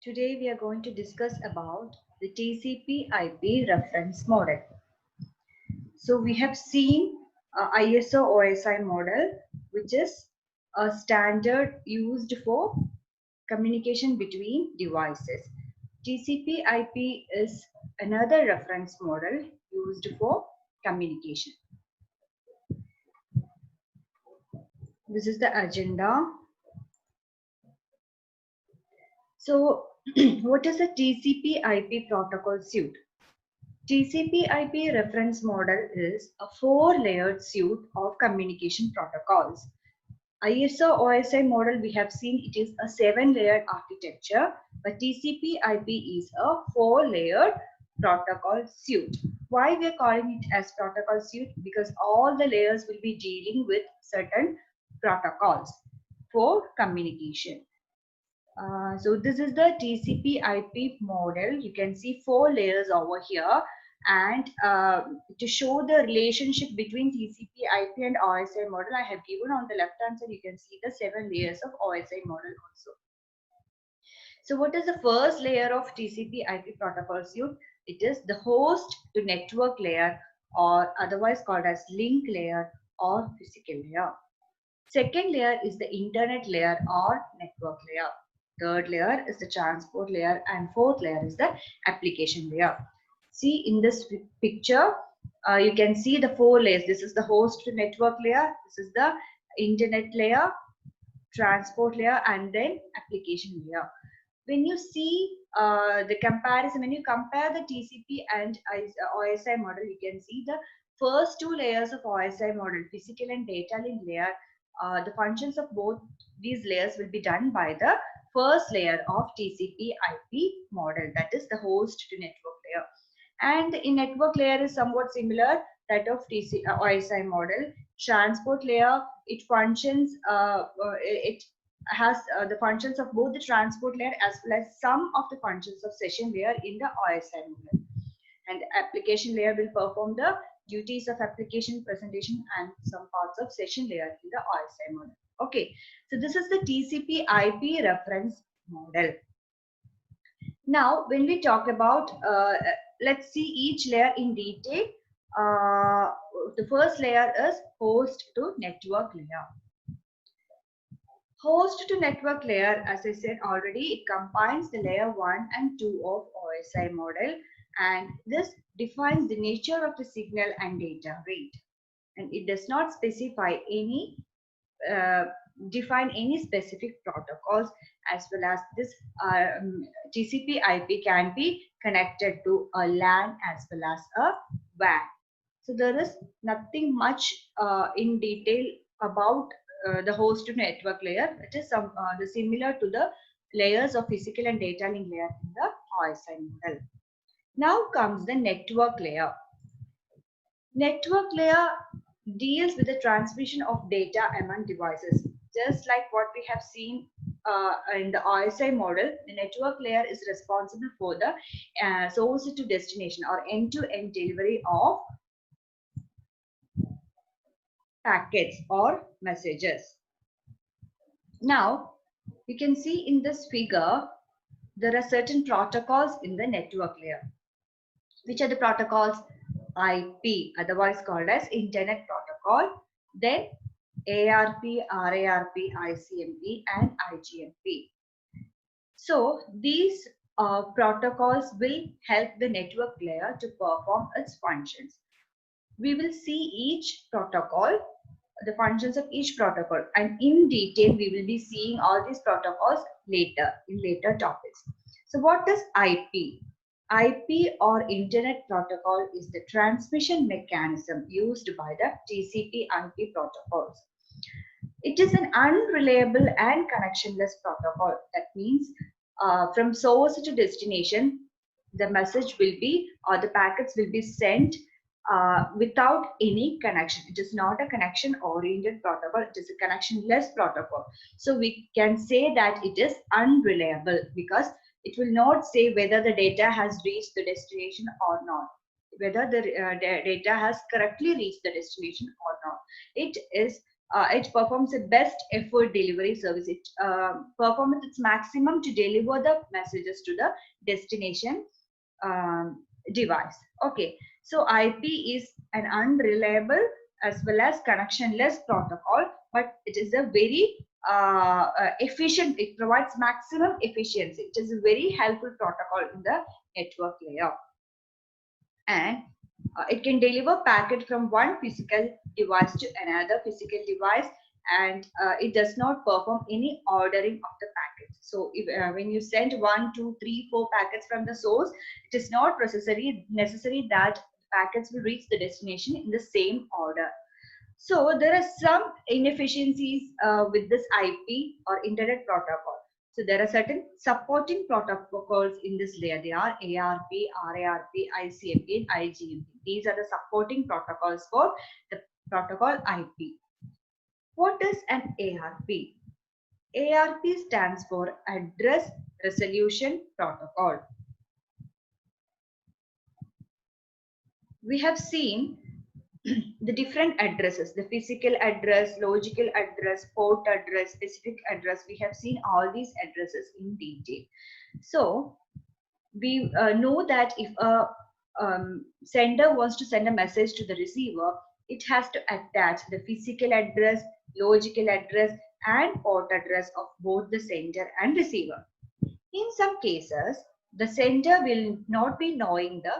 Today we are going to discuss about the TCP/IP reference model. So we have seen ISO OSI model, which is a standard used for communication between devices. TCP/IP is another reference model used for communication. This is the agenda. So what is a TCP/IP protocol suite? TCP/IP reference model is a four-layered suite of communication protocols. ISO OSI model we have seen it is a seven-layered architecture, but TCP/IP is a four-layered protocol suite. Why we are calling it as protocol suite? Because all the layers will be dealing with certain protocols for communication. So this is the TCP/IP model. You can see four layers over here, and to show the relationship between TCP/IP and OSI model, I have given on the left hand side. You can see the seven layers of OSI model also. So what is the first layer of TCP/IP protocol suite? It is the host to network layer, or otherwise called as link layer or physical layer. Second layer is the internet layer or network layer. Third layer is the transport layer, and fourth layer is the application layer. See in this picture, you can see the four layers. This is the host to network layer. This is the internet layer, transport layer, and then application layer. When you see the comparison, when you compare the TCP and OSI model, you can see the first two layers of OSI model, physical and data link layer. The functions of both these layers will be done by the first layer of TCP/IP model, that is the host to network layer. And in network layer is somewhat similar that of OSI model. Transport layer, it functions, it has the functions of both the transport layer as well as some of the functions of session layer in the OSI model. And application layer will perform the duties of application presentation and some parts of session layer in the OSI model. Okay, so this is the TCP/IP reference model. Now, when we talk about, let's see each layer in detail. The first layer is host to network layer. Host to network layer, as I said already, it combines the layer 1 and 2 of OSI model, and this defines the nature of the signal and data rate. And it does not specify any define any specific protocols, as well as this TCP/IP can be connected to a LAN as well as a WAN. So there is nothing much in detail about the host to network layer. It is the similar to the layers of physical and data link layer in the OSI model. Now comes the network layer. Network layer deals with the transmission of data among devices. Just like what we have seen in the OSI model, the network layer is responsible for the source to destination or end-to-end delivery of packets or messages. Now, you can see in this figure, there are certain protocols in the network layer. Which are the protocols? IP, otherwise called as Internet Protocol, then ARP, RARP, ICMP, and IGMP. So these protocols will help the network layer to perform its functions. We will see each protocol, the functions of each protocol, and in detail we will be seeing all these protocols later in later topics. So what is IP? IP or Internet Protocol is the transmission mechanism used by the TCP/IP protocols. It is an unreliable and connectionless protocol. That means from source to destination, the message will be or the packets will be sent without any connection. It is not a connection oriented protocol, it is a connectionless protocol. So we can say that it is unreliable because it will not say whether the data has reached the destination or not, whether the data has correctly reached the destination or not. It is it performs a best effort delivery service. It performs its maximum to deliver the messages to the destination device. Okay, so IP is an unreliable as well as connectionless protocol, but it is a very efficient. It provides maximum efficiency. It is a very helpful protocol in the network layer, and it can deliver packet from one physical device to another physical device, and it does not perform any ordering of the packets. So if, when you send 1, 2, 3, 4 packets from the source, it is not necessary that packets will reach the destination in the same order. So there are some inefficiencies with this IP or internet protocol. So there are certain supporting protocols in this layer. They are ARP, RARP, ICMP, and IGMP. These are the supporting protocols for the protocol IP. What is an ARP? ARP stands for Address Resolution Protocol. We have seen the different addresses, the physical address, logical address, port address, specific address. We have seen all these addresses in detail. So we know that if a sender wants to send a message to the receiver, it has to attach the physical address, logical address, and port address of both the sender and receiver. In some cases, the sender will not be knowing the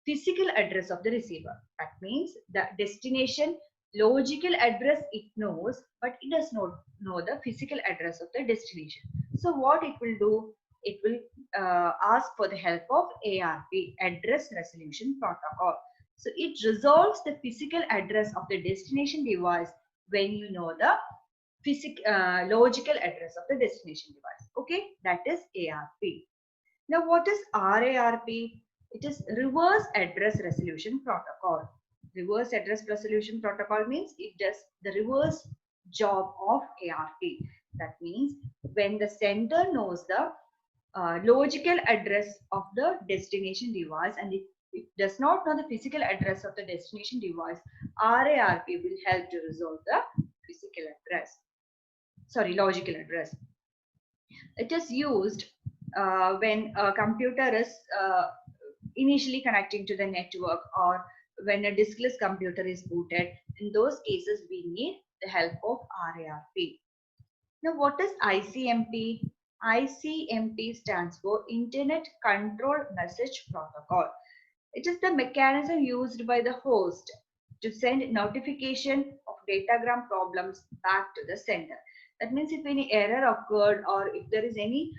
physical address of the receiver. That means the destination logical address it knows, but it does not know the physical address of the destination. So what it will do, it will ask for the help of ARP, Address Resolution Protocol. So it resolves the physical address of the destination device when you know the logical address of the destination device. Okay, that is ARP. Now, what is RARP? It is Reverse Address Resolution Protocol. Reverse Address Resolution Protocol means it does the reverse job of ARP. That means when the sender knows the logical address of the destination device and it does not know the physical address of the destination device, RARP will help to resolve the physical address. Sorry, logical address. It is used when a computer is initially connecting to the network or when a diskless computer is booted. In those cases, we need the help of RARP. Now, what is ICMP? ICMP stands for Internet Control Message Protocol. It is the mechanism used by the host to send notification of datagram problems back to the sender. That means if any error occurred or if there is any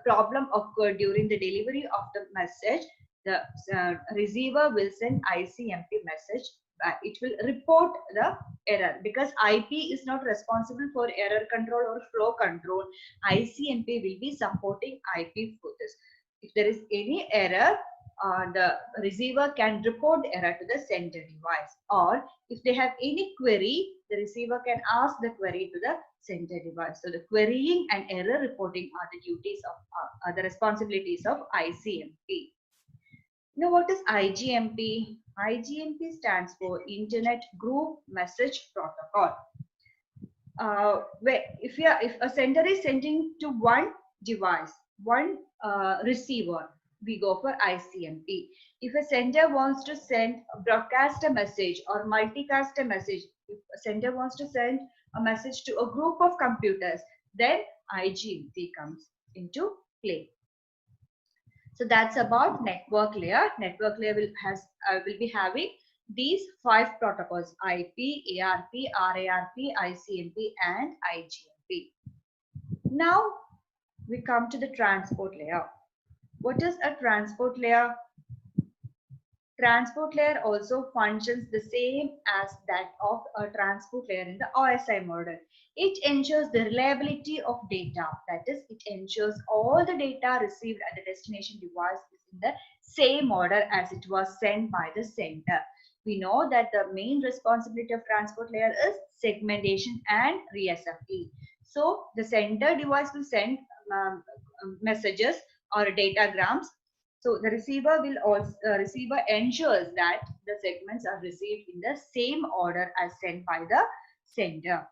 problem occurred during the delivery of the message, the receiver will send ICMP message. It will report the error because IP is not responsible for error control or flow control. ICMP will be supporting IP for this. If there is any error, the receiver can report the error to the sender device, or if they have any query, the receiver can ask the query to the sender device. So the querying and error reporting are the duties of the responsibilities of ICMP. Now, what is IGMP? IGMP stands for Internet Group Message Protocol. Where if a sender is sending to one device, one receiver, we go for ICMP. If a sender wants to broadcast a message or multicast a message, if a sender wants to send a message to a group of computers, then IGMP comes into play. So that's about network layer. Network layer will be having these 5 protocols: IP, ARP, RARP, ICMP, and IGMP. Now we come to the transport layer. What is a transport layer? Transport layer also functions the same as that of a transport layer in the OSI model. It ensures the reliability of data. That is, it ensures all the data received at the destination device is in the same order as it was sent by the sender. We know that the main responsibility of transport layer is segmentation and re-assembly. So the sender device will send messages or datagrams. So the receiver will also receiver ensures that the segments are received in the same order as sent by the sender.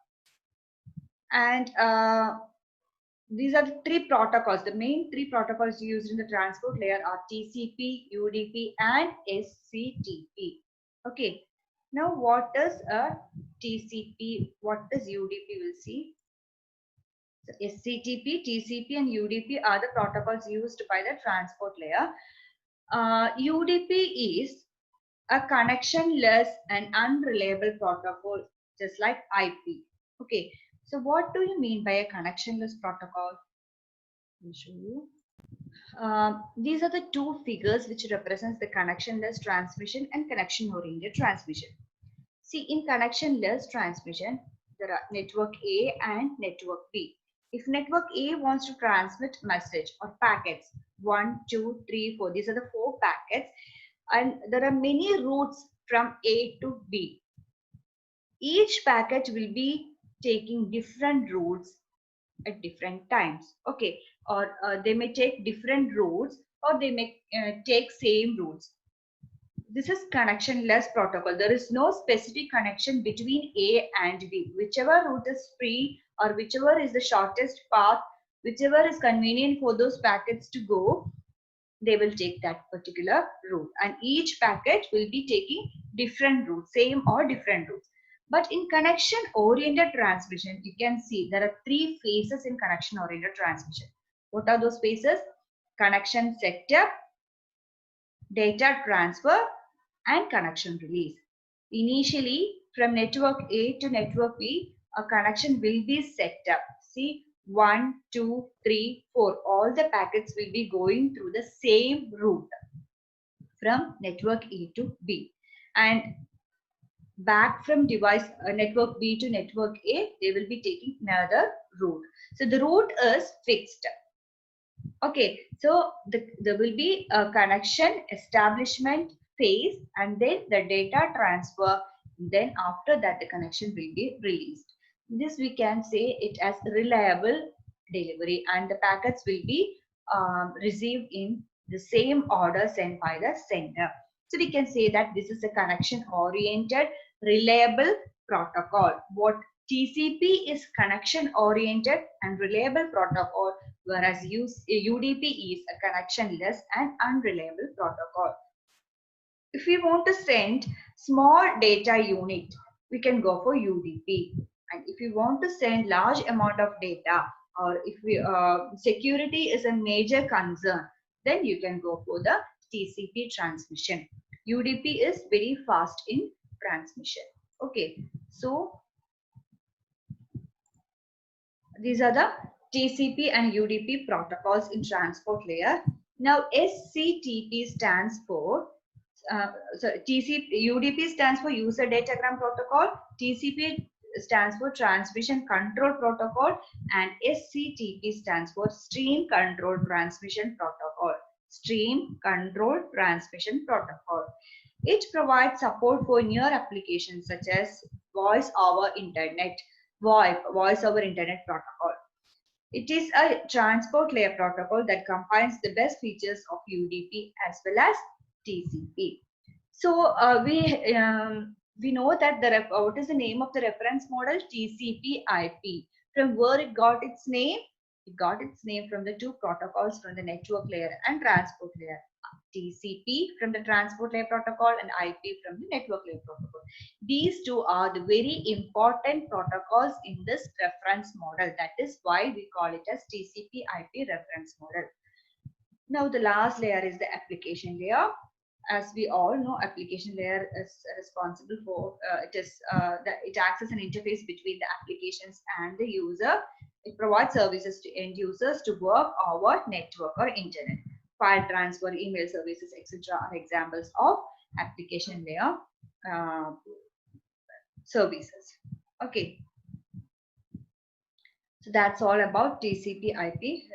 And these are the three protocols. The main three protocols used in the transport layer are TCP, UDP, and SCTP. Okay. Now, what is a TCP? What is UDP? We'll see. So SCTP, TCP, and UDP are the protocols used by the transport layer. UDP is a connectionless and unreliable protocol, just like IP. Okay. So what do you mean by a connectionless protocol? I'll show you. These are the two figures which represents the connectionless transmission and connection-oriented transmission. See, in connectionless transmission, there are network A and network B. If network A wants to transmit message or packets, 1, 2, 3, 4, these are the 4 packets, and there are many routes from A to B. Each packet will be taking different routes at different times. Okay, or they may take different routes, or they may take same routes. This is connectionless protocol. There is no specific connection between A and B. Whichever route is free, or whichever is the shortest path, whichever is convenient for those packets to go, they will take that particular route, and each packet will be taking different routes, same or different routes. But in connection oriented transmission, you can see there are 3 phases in connection oriented transmission. What are those phases? Connection setup, data transfer, and connection release. Initially, from network A to network B, a connection will be set up. See, 1, 2, 3, 4. All the packets will be going through the same route from network A to B. And back from device network B to network A, they will be taking another route. So the route is fixed. Okay, so there will be a connection establishment phase, and then the data transfer. Then after that, the connection will be released. This we can say it as reliable delivery, and the packets will be received in the same order sent by the sender. So we can say that this is a connection oriented reliable protocol. What TCP is connection oriented and reliable protocol, whereas UDP is a connectionless and unreliable protocol. If we want to send small data unit, we can go for UDP. And if you want to send large amount of data, or if we security is a major concern, then you can go for the TCP transmission. UDP is very fast in transmission. Okay, so these are the TCP and UDP protocols in transport layer. Now SCTP stands for UDP stands for user datagram protocol, TCP stands for transmission control protocol, and SCTP stands for stream control transmission protocol. Stream control transmission protocol. It provides support for near applications such as voice over internet, VoIP, voice over internet protocol. It is a transport layer protocol that combines the best features of UDP as well as TCP. So we know that what is the name of the reference model? TCP/IP. From where it got its name? It got its name from the 2 protocols from the network layer and transport layer. TCP from the transport layer protocol and IP from the network layer protocol. These 2 are the very important protocols in this reference model. That is why we call it as TCP/IP reference model. Now the last layer is the application layer. As we all know, application layer is responsible for it acts as an interface between the applications and the user. It provides services to end users to work over network or internet. File transfer, email services, etc. are examples of application layer services. Okay, so that's all about TCP/IP